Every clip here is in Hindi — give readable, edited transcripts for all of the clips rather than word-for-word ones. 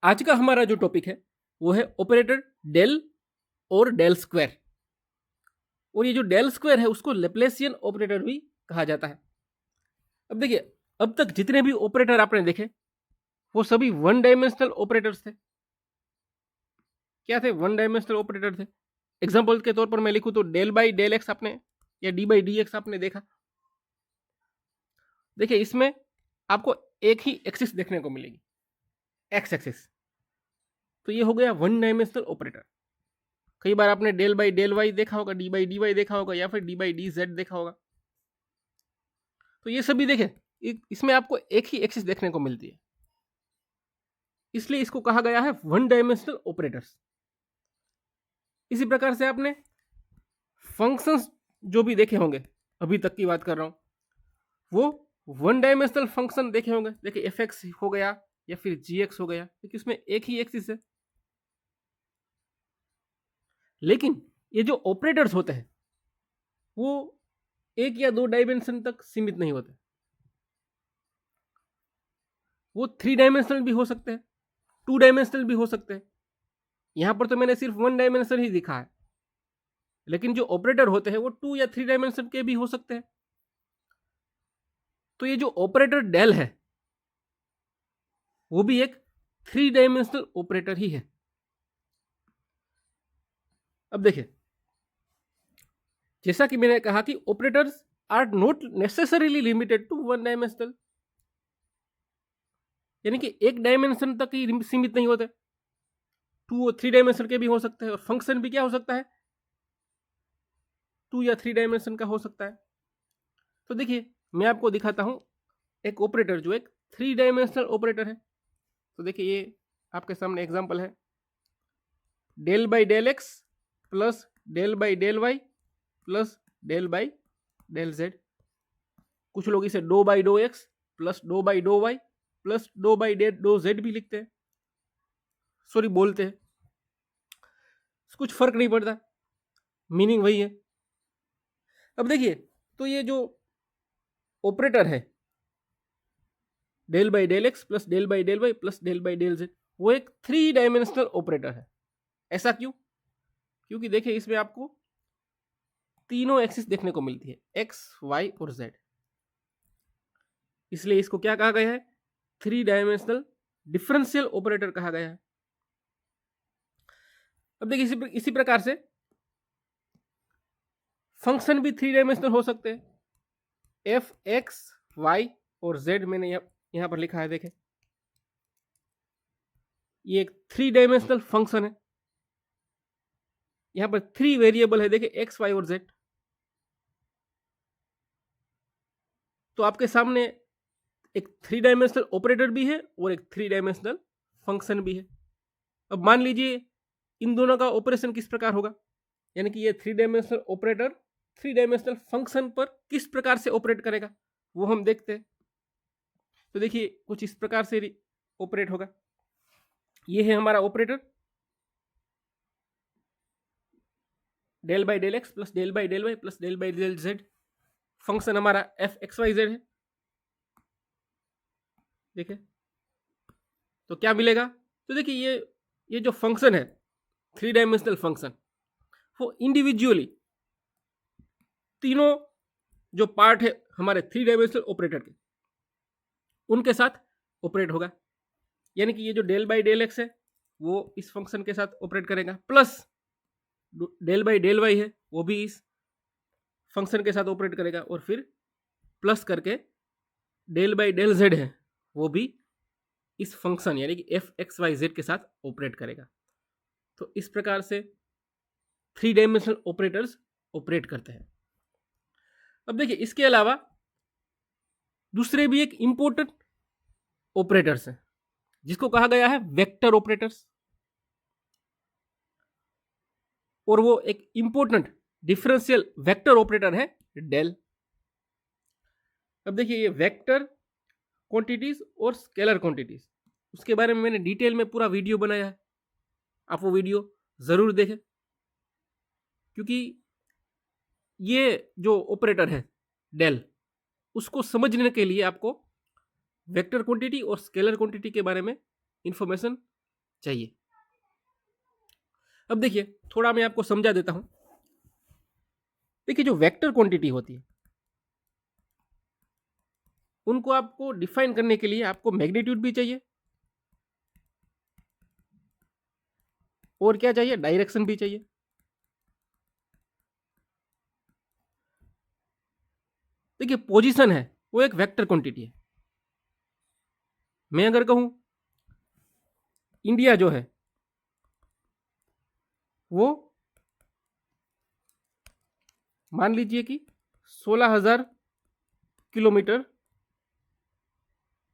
आज का हमारा जो टॉपिक है वो है ऑपरेटर डेल और डेल स्क्वायर। और ये जो डेल स्क्वायर है उसको लेप्लेसियन ऑपरेटर भी कहा जाता है। अब देखिए, अब तक जितने भी ऑपरेटर आपने देखे वो सभी वन डायमेंशनल ऑपरेटर्स थे। क्या थे? वन डायमेंशनल ऑपरेटर थे। एग्जांपल के तौर पर मैं लिखूं तो डेल बाई डेल एक्स आपने या डी बाई डी एक्स आपने देखा। देखिए, इसमें आपको एक ही एक्सिस देखने को मिलेगी, एक्स एक्सिस। तो ये हो गया वन डायमेंशनल ऑपरेटर। कई बार आपने डेल बाई डेल वाई देखा होगा, डी बाई डी वाई देखा होगा, या फिर डी बाई डी जेड देखा होगा। तो ये सभी देखें, इसमें आपको एक ही एक्सिस देखने को मिलती है, इसलिए इसको कहा गया है वन डायमेंशनल ऑपरेटर्स। इसी प्रकार से आपने फंक्शंस जो भी देखे होंगे, अभी तक की बात कर रहा हूं, वो वन डायमेंशनल फंक्शन देखे होंगे। देखिए, एफ एक्स हो गया या फिर जी एक्स हो गया, क्योंकि इसमें एक ही एक्सिस है। लेकिन ये जो ऑपरेटर्स होते हैं वो एक या दो डायमेंशन तक सीमित नहीं होते, वो थ्री डायमेंशनल भी हो सकते हैं, टू डायमेंशनल भी हो सकते हैं। यहां पर तो मैंने सिर्फ वन डायमेंशन ही दिखा है, लेकिन जो ऑपरेटर होते हैं वो टू या थ्री डायमेंशन के भी हो सकते हैं। तो ये जो ऑपरेटर डेल है वो भी एक थ्री डायमेंशनल ऑपरेटर ही है। अब देखिए, जैसा कि मैंने कहा कि operators are not necessarily limited to one dimensional, यानी कि एक डायमेंशन तक ही सीमित नहीं होते, टू और थ्री डायमेंशन के भी हो सकते हैं। और फंक्शन भी क्या हो सकता है? टू या थ्री डायमेंशन का हो सकता है। तो देखिए, मैं आपको दिखाता हूं एक ऑपरेटर जो एक थ्री डायमेंशनल ऑपरेटर है। तो देखिए, ये आपके सामने एग्जांपल है, del by del X plus del by del Y plus del by del Z. कुछ लोग इसे doh by doh X plus doh by doh Y plus doh by doh Z भी लिखते हैं, सॉरी बोलते हैं। कुछ फर्क नहीं पड़ता, मीनिंग वही है। अब देखिए, तो ये जो ऑपरेटर है del by del X plus del by del Y plus del by del Z, वो एक थ्री डायमेंशनल ऑपरेटर है। ऐसा क्यों? क्योंकि देखिए, इसमें आपको तीनों एक्सिस देखने को मिलती है, एक्स वाई और जेड, इसलिए इसको क्या कहा गया है? थ्री डायमेंशनल डिफरेंशियल ऑपरेटर कहा गया है। अब देखिए, इसी प्रकार से फंक्शन भी थ्री डायमेंशनल हो सकते हैं। एफ एक्स वाई और जेड मैंने यहां पर लिखा है, देखें, ये एक थ्री डायमेंशनल फंक्शन है। यहां पर थ्री वेरिएबल है, देखिए, एक्स वाई और जेड। तो आपके सामने एक थ्री डायमेंशनल ऑपरेटर भी है और एक थ्री डायमेंशनल फंक्शन भी है। अब मान लीजिए इन दोनों का ऑपरेशन किस प्रकार होगा, यानी कि ये three dimensional operator three dimensional function पर किस प्रकार से ऑपरेट करेगा, वो हम देखते हैं। तो देखिए, कुछ इस प्रकार से ऑपरेट होगा। ये है हमारा operator del by del X plus del by del Y plus del by del Z. Function हमारा एफ एक्स वाई जेड है। देखिए, तो क्या मिलेगा? तो देखिए, ये जो फंक्शन है थ्री डायमेंशनल फंक्शन, वो इंडिविजुअली तीनों जो पार्ट है हमारे थ्री डायमेंशनल ऑपरेटर के, उनके साथ ऑपरेट होगा। यानी कि ये जो डेल बाई डेल एक्स है वो इस फंक्शन के साथ ऑपरेट करेगा, plus del by del Y है वो भी इस फंक्शन के साथ ऑपरेट करेगा, और फिर प्लस करके डेल बाई डेल जेड है वो भी इस फंक्शन यानी कि एफ एक्स वाई जेड के साथ ऑपरेट करेगा। तो इस प्रकार से थ्री डायमेंशनल ऑपरेटर्स ऑपरेट करते हैं। अब देखिए, इसके अलावा दूसरे भी एक इंपॉर्टेंट ऑपरेटर्स हैं जिसको कहा गया है वेक्टर ऑपरेटर्स, और वो एक इंपॉर्टेंट डिफरेंशियल वेक्टर ऑपरेटर है डेल। अब देखिए, ये वेक्टर क्वांटिटीज और स्केलर क्वांटिटीज, उसके बारे में मैंने डिटेल में पूरा वीडियो बनाया है, आप वो वीडियो जरूर देखें, क्योंकि ये जो ऑपरेटर है डेल, उसको समझने के लिए आपको वेक्टर क्वांटिटी और स्केलर क्वांटिटी के बारे में इंफॉर्मेशन चाहिए। अब देखिए थोड़ा मैं आपको समझा देता हूं। देखिए जो वेक्टर क्वांटिटी होती है उनको आपको डिफाइन करने के लिए आपको मैग्नीट्यूड भी चाहिए और क्या चाहिए, डायरेक्शन भी चाहिए। देखिए पोजीशन है वो एक वेक्टर क्वांटिटी है। मैं अगर कहूं इंडिया जो है वो मान लीजिए कि 16,000 किलोमीटर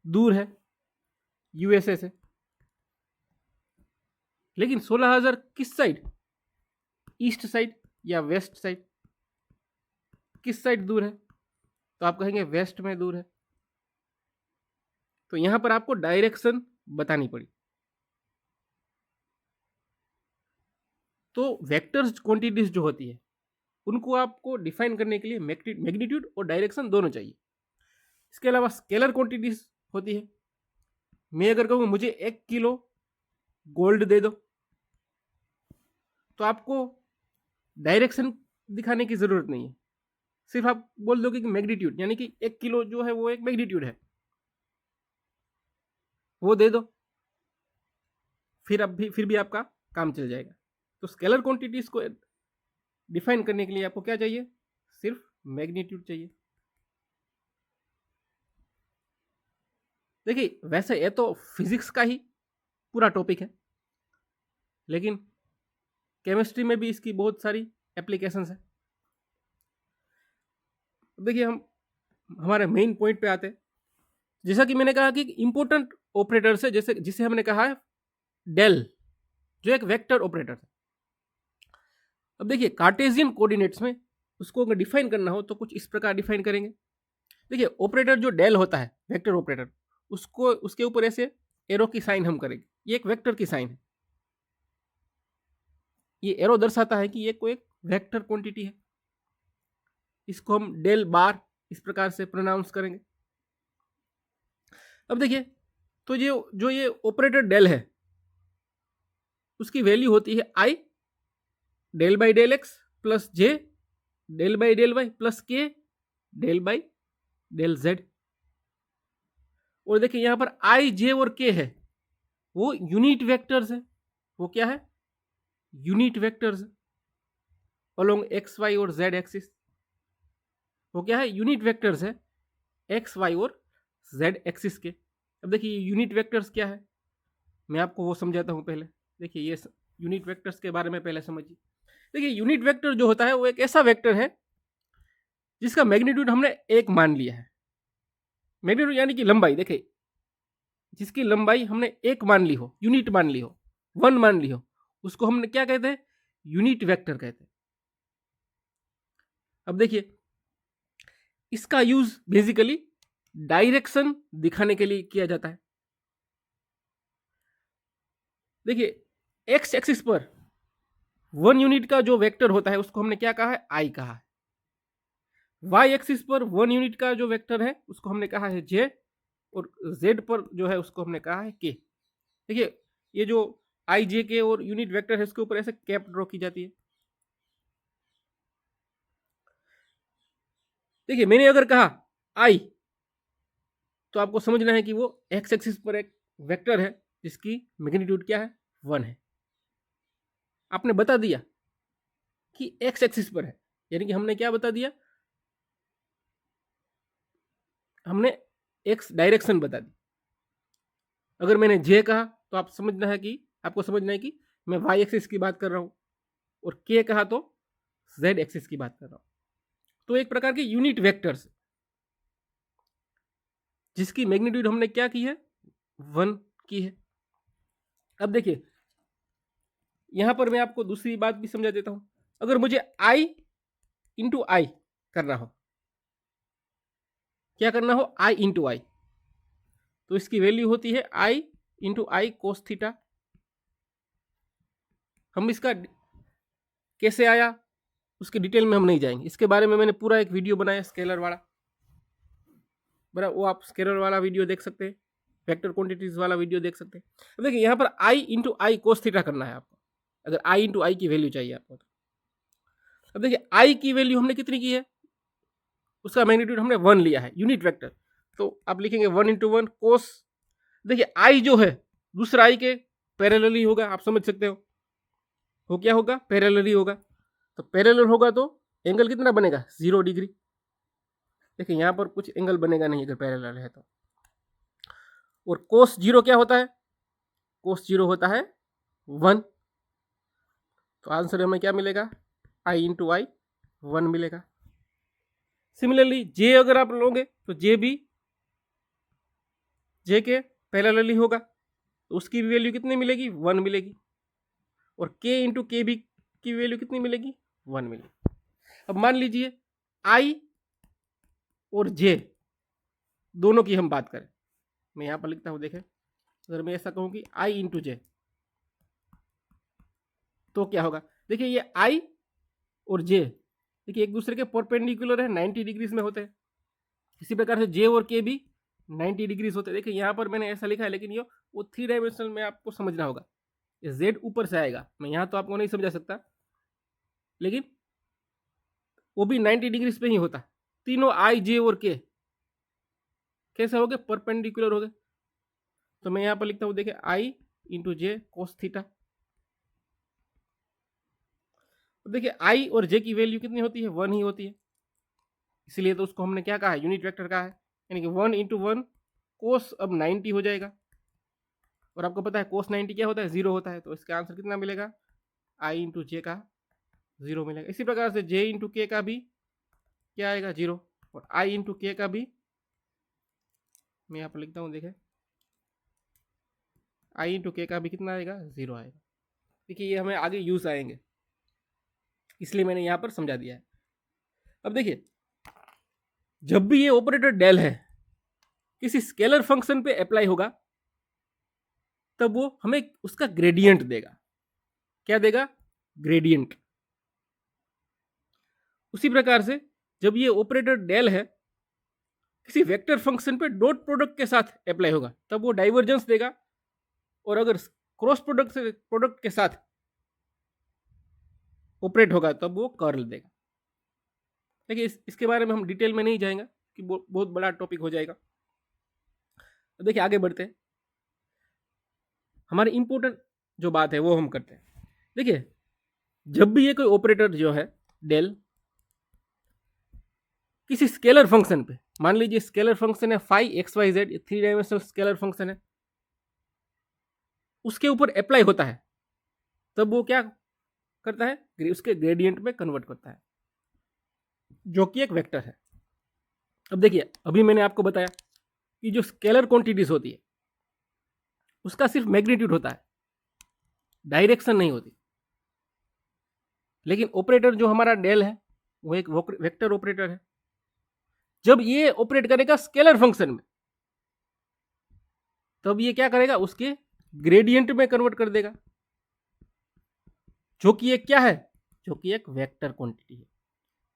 दूर है यूएसए से, लेकिन 16,000 किस साइड, ईस्ट साइड या वेस्ट साइड, किस साइड दूर है, तो आप कहेंगे वेस्ट में दूर है। तो यहां पर आपको डायरेक्शन बतानी पड़ी। तो वेक्टर्स क्वांटिटीज जो होती है उनको आपको डिफाइन करने के लिए मैग्नीट्यूड और डायरेक्शन दोनों चाहिए। इसके अलावा स्केलर क्वांटिटीज होती है। मैं अगर कहूँ मुझे 1 किलो गोल्ड दे दो, तो आपको डायरेक्शन दिखाने की जरूरत नहीं है, सिर्फ आप बोल दोगे कि मैग्नीट्यूड, यानी कि 1 किलो जो है वो एक मैग्नीट्यूड है, वो दे दो, फिर भी आपका काम चल जाएगा। तो स्केलर क्वांटिटीज को डिफाइन करने के लिए आपको क्या चाहिए, सिर्फ मैग्नीट्यूड चाहिए। देखिए वैसे ये तो फिजिक्स का ही पूरा टॉपिक है, लेकिन केमिस्ट्री में भी इसकी बहुत सारी एप्लीकेशंस है। देखिए हम हमारे मेन पॉइंट पे आते हैं। जैसा कि मैंने कहा कि इंपॉर्टेंट ऑपरेटर से, जैसे जिसे हमने कहा है डेल, जो एक वेक्टर ऑपरेटर है। अब देखिए कार्टेशियन कोऑर्डिनेट्स में उसको अगर डिफाइन करना हो तो कुछ इस प्रकार डिफाइन करेंगे। देखिए ऑपरेटर जो डेल होता है वेक्टर ऑपरेटर, उसको उसके ऊपर ऐसे एरो की साइन हम करेंगे, ये एक वेक्टर की साइन है। ये एरो दर्शाता है कि ये कोई एक वेक्टर क्वांटिटी है। इसको हम डेल बार इस प्रकार से प्रोनाउंस करेंगे। अब देखिए तो ये ऑपरेटर डेल है उसकी वैल्यू होती है I del by del X plus J del by del Y plus K del by del Z. और देखिए यहां पर आई जे और के है वो यूनिट वेक्टर्स है। वो क्या है, unit vectors along X Y और जेड एक्सिस। वो क्या है, यूनिट वेक्टर्स है एक्स वाई और जेड एक्सिस के। अब देखिए यूनिट वेक्टर्स क्या है, मैं आपको वो समझाता हूं पहले। देखिए ये यूनिट वेक्टर्स के बारे में पहले समझिए। देखिए यूनिट वेक्टर जो होता है वो एक ऐसा वेक्टर है जिसका मैग्नीट्यूड हमने एक मान लिया है। मैग्नीट्यूड यानी कि लंबाई, देखिए जिसकी लंबाई हमने एक मान ली हो, यूनिट मान ली हो, वन मान ली हो, उसको हमने क्या कहते हैं, यूनिट वेक्टर कहते हैं। अब देखिए इसका यूज बेसिकली डायरेक्शन दिखाने के लिए किया जाता है। देखिए एक्स एक्सिस पर वन यूनिट का जो वेक्टर होता है उसको हमने क्या कहा है, आई कहा है। वाई एक्सिस पर वन यूनिट का जो वेक्टर है उसको हमने कहा है जे, और जेड पर जो है उसको हमने कहा है के। देखिए ये जो आई जे के और यूनिट वेक्टर है इसके ऊपर ऐसे कैप ड्रॉ की जाती है। देखिए मैंने अगर कहा आई, तो आपको समझना है कि वो एक्स एक्सिस पर एक वेक्टर है जिसकी मैग्नीट्यूड क्या है, वन है। आपने बता दिया कि एक्स एक्सिस पर है, यानी कि हमने क्या बता दिया, हमने एक्स डायरेक्शन बता दी। अगर मैंने जे कहा तो आप समझना है कि आपको समझना है कि मैं वाई एक्सिस की बात कर रहा हूं, और के कहा तो जेड एक्सिस की बात कर रहा हूं। तो एक प्रकार के यूनिट वेक्टर्स जिसकी मैग्नीट्यूड हमने क्या की है, वन की है। अब देखिए यहां पर मैं आपको दूसरी बात भी समझा देता हूं। अगर मुझे आई इंटू आई करना हो, क्या करना हो, आई इंटू आई, तो इसकी वैल्यू होती है आई इंटू आई कोस थीटा। हम इसका कैसे आया उसके डिटेल में हम नहीं जाएंगे, इसके बारे में मैंने पूरा एक वीडियो बनाया स्केलर वाला, बराबर, वो आप स्केलर वाला वीडियो देख सकते हैं। वेक्टर क्वांटिटीज वाला वीडियो देख सकते हैं। अब देखिए यहाँ पर आई इंटू आई कोस थीटा करना है आपको, अगर आई इंटू आई की वैल्यू चाहिए आपको तो। अब देखिए आई की वैल्यू हमने कितनी की है, उसका मैग्नीट्यूड हमने 1 लिया है, यूनिट वेक्टर, तो आप लिखेंगे 1 इंटू 1 कोस। देखिए आई जो है दूसरा आई के पैरेलली होगा, आप समझ सकते हो क्या होगा, पैरेलली होगा। तो पैरेलल होगा तो एंगल कितना बनेगा, 0 डिग्री। देखिए यहाँ पर कुछ एंगल बनेगा नहीं अगर पैरेलल है तो। और कोस 0 क्या होता है, कोस 0 होता है 1। तो आंसर हमें क्या मिलेगा, आई इंटू आई 1 मिलेगा। सिमिलरली जे अगर आप लोगे तो जे भी जे के पैरेलली होगा, तो उसकी भी वैल्यू कितनी मिलेगी, 1 मिलेगी। और के इंटू के भी की वैल्यू कितनी मिलेगी, 1 मिलेगी। अब मान लीजिए आई और जे दोनों की हम बात करें, मैं यहाँ पर लिखता हूँ, देखें अगर मैं ऐसा कहूँ कि आई इंटू जे तो क्या होगा। देखिए ये आई और जे देखिए एक दूसरे के परपेंडिकुलर है, 90 डिग्रीज में होते हैं। इसी प्रकार से जे और के भी 90 डिग्रीज होते हैं। देखिए यहाँ पर मैंने ऐसा लिखा है, लेकिन ये वो 3 डायमेंशनल में आपको समझना होगा। ये जेड ऊपर से आएगा, मैं यहाँ तो आपको नहीं समझा सकता, लेकिन वो भी 90 डिग्रीज पे ही होता। तीनों आई जे और के कैसे हो गए, परपेंडिकुलर हो गए। तो मैं यहाँ पर लिखता हूँ, देखिए आई इंटू जे कोस थीटा। देखिए आई और जे की वैल्यू कितनी होती है, 1 ही होती है, इसलिए तो उसको हमने क्या कहा है, यूनिट वेक्टर कहा है। यानी कि 1 इंटू 1 कोस अब 90 हो जाएगा। और आपको पता है कोस 90 क्या होता है, 0 होता है। तो इसका आंसर कितना मिलेगा, आई इंटू जे का 0 मिलेगा। इसी प्रकार से जे इंटू के का भी क्या आएगा, 0। और आई इंटू के का भी मैं यहाँ पर लिखता हूँ, देखें आई इंटू के का भी कितना आएगा, 0 आएगा। देखिए ये हमें आगे यूज आएंगे, इसलिए मैंने यहाँ पर समझा दिया है। अब देखिए जब भी ये ऑपरेटर डेल है किसी स्केलर फंक्शन पे अप्लाई होगा, तब वो हमें उसका ग्रेडियंट देगा। क्या देगा, ग्रेडियंट। उसी प्रकार से जब ये ऑपरेटर डेल है किसी वेक्टर फंक्शन पे डॉट प्रोडक्ट के साथ अप्लाई होगा, तब वो डाइवर्जेंस देगा। और अगर क्रॉस प्रोडक्ट से प्रोडक्ट के साथ ऑपरेट होगा तब वो कर्ल देगा। देखिए इसके बारे में हम डिटेल में नहीं जाएंगे कि बहुत बड़ा टॉपिक हो जाएगा। तो देखिए आगे बढ़ते हैं, हमारी इंपॉर्टेंट जो बात है वो हम करते हैं। देखिए जब भी ये कोई ऑपरेटर जो है डेल किसी स्केलर फंक्शन पे, मान लीजिए स्केलर फंक्शन है phi X Y Z, 3 dimensional scalar function है, उसके ऊपर अप्लाई होता है, तब वो क्या करता है, उसके ग्रेडियंट में कन्वर्ट करता है, जो कि एक वेक्टर है। अब देखिए अभी मैंने आपको बताया कि जो स्केलर क्वांटिटीज होती है उसका सिर्फ मैग्नीट्यूड होता है, डायरेक्शन नहीं होती। लेकिन ऑपरेटर जो हमारा डेल है वो एक वेक्टर ऑपरेटर है। जब ये ऑपरेट करेगा स्केलर फंक्शन में, तब ये क्या करेगा, उसके ग्रेडियंट में कन्वर्ट कर देगा, जो कि एक क्या है, जो कि एक वेक्टर क्वांटिटी है।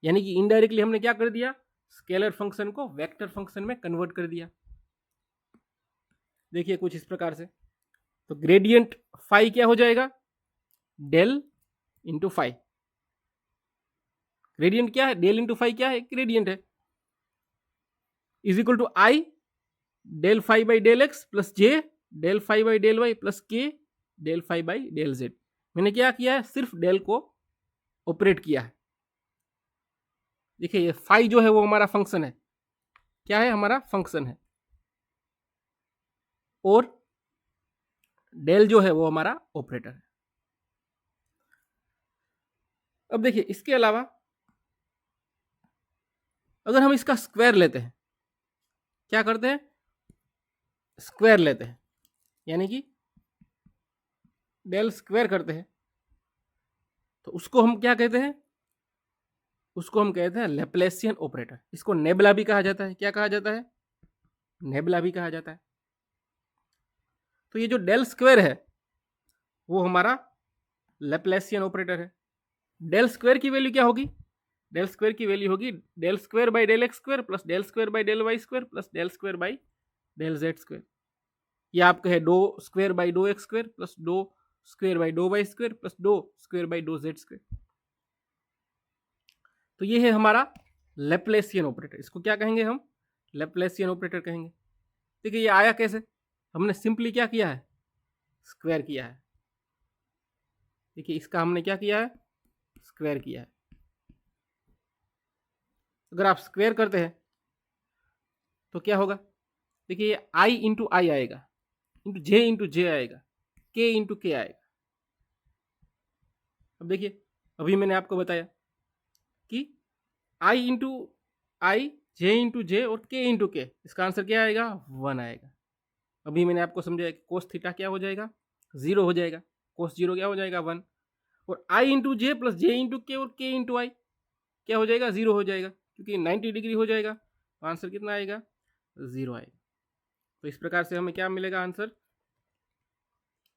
यानी कि इनडायरेक्टली हमने क्या कर दिया, स्केलर फंक्शन को वेक्टर फंक्शन में कन्वर्ट कर दिया। देखिए कुछ इस प्रकार से, तो ग्रेडियंट फाई क्या हो जाएगा, डेल इंटू फाई। ग्रेडियंट क्या है, डेल इंटू फाई क्या है, ग्रेडियंट है, is equal to I del phi by del X plus J del phi by del Y plus K del phi by del Z. मैंने क्या किया है, सिर्फ डेल को ऑपरेट किया है। देखिए ये फाई जो है वो हमारा फंक्शन है, क्या है, हमारा फंक्शन है, और डेल जो है वो हमारा ऑपरेटर है। अब देखिए इसके अलावा अगर हम इसका स्क्वायर लेते हैं, क्या करते हैं, स्क्वायर लेते हैं, यानी कि डेल स्क्वायर करते हैं, तो उसको हम क्या कहते हैं, उसको हम कहते हैं लैप्लेसियन ऑपरेटर। इसको नेबला भी कहा जाता है, क्या कहा जाता है, नेबला भी कहा जाता है। तो ये जो डेल स्क्वायर है वो हमारा लैप्लेसियन ऑपरेटर है। डेल स्क्वायर की वैल्यू क्या होगी, डेल स्क्वायर की वैल्यू होगी del square by del X square plus del square by del Y square plus del square by del Z square. या आप कहे doh square by doh X square plus doh square by doh Y square plus doh square by doh Z square. तो ये है हमारा लैप्लेसियन ऑपरेटर। इसको क्या कहेंगे हम? लैप्लेसियन ऑपरेटर कहेंगे। देखिए ये आया कैसे? हमने सिंपली क्या किया है? स्क्वायर किया है। देखिए इसका हमने क्या किया है? स्क्वायर किया है। अगर आप स्क्वायर करते हैं तो क्या होगा? देखिए ये आई इंटू आई आएगा, इंटू जे आएगा, के इंटू के आएगा। अब देखिए अभी मैंने आपको बताया कि आई इंटू आई, जे इंटू जे और के इंटू के, इसका आंसर क्या आएगा? 1 आएगा। अभी मैंने आपको समझाया कि कोस थीटा क्या हो जाएगा? 0 हो जाएगा। कोस 0 क्या हो जाएगा? 1। और आई इंटू जे प्लस जे इंटू के और के इंटू आई क्या हो जाएगा? 0 हो जाएगा, क्योंकि 90 डिग्री हो जाएगा। तो आंसर कितना आएगा? 0 आएगा। तो इस प्रकार से हमें क्या मिलेगा answer?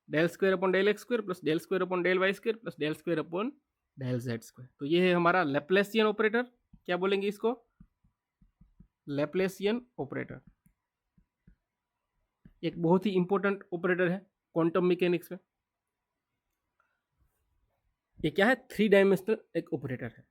Del square upon del X square plus del square upon del Y square plus del square upon del Z square. तो ये है हमारा लैप्लेसियन ऑपरेटर। क्या बोलेंगे इसको? Laplacian operator. एक बहुत ही इंपॉर्टेंट ऑपरेटर है क्वांटम मैकेनिक्स में। ये क्या है? 3 डायमेंशनल एक ऑपरेटर है।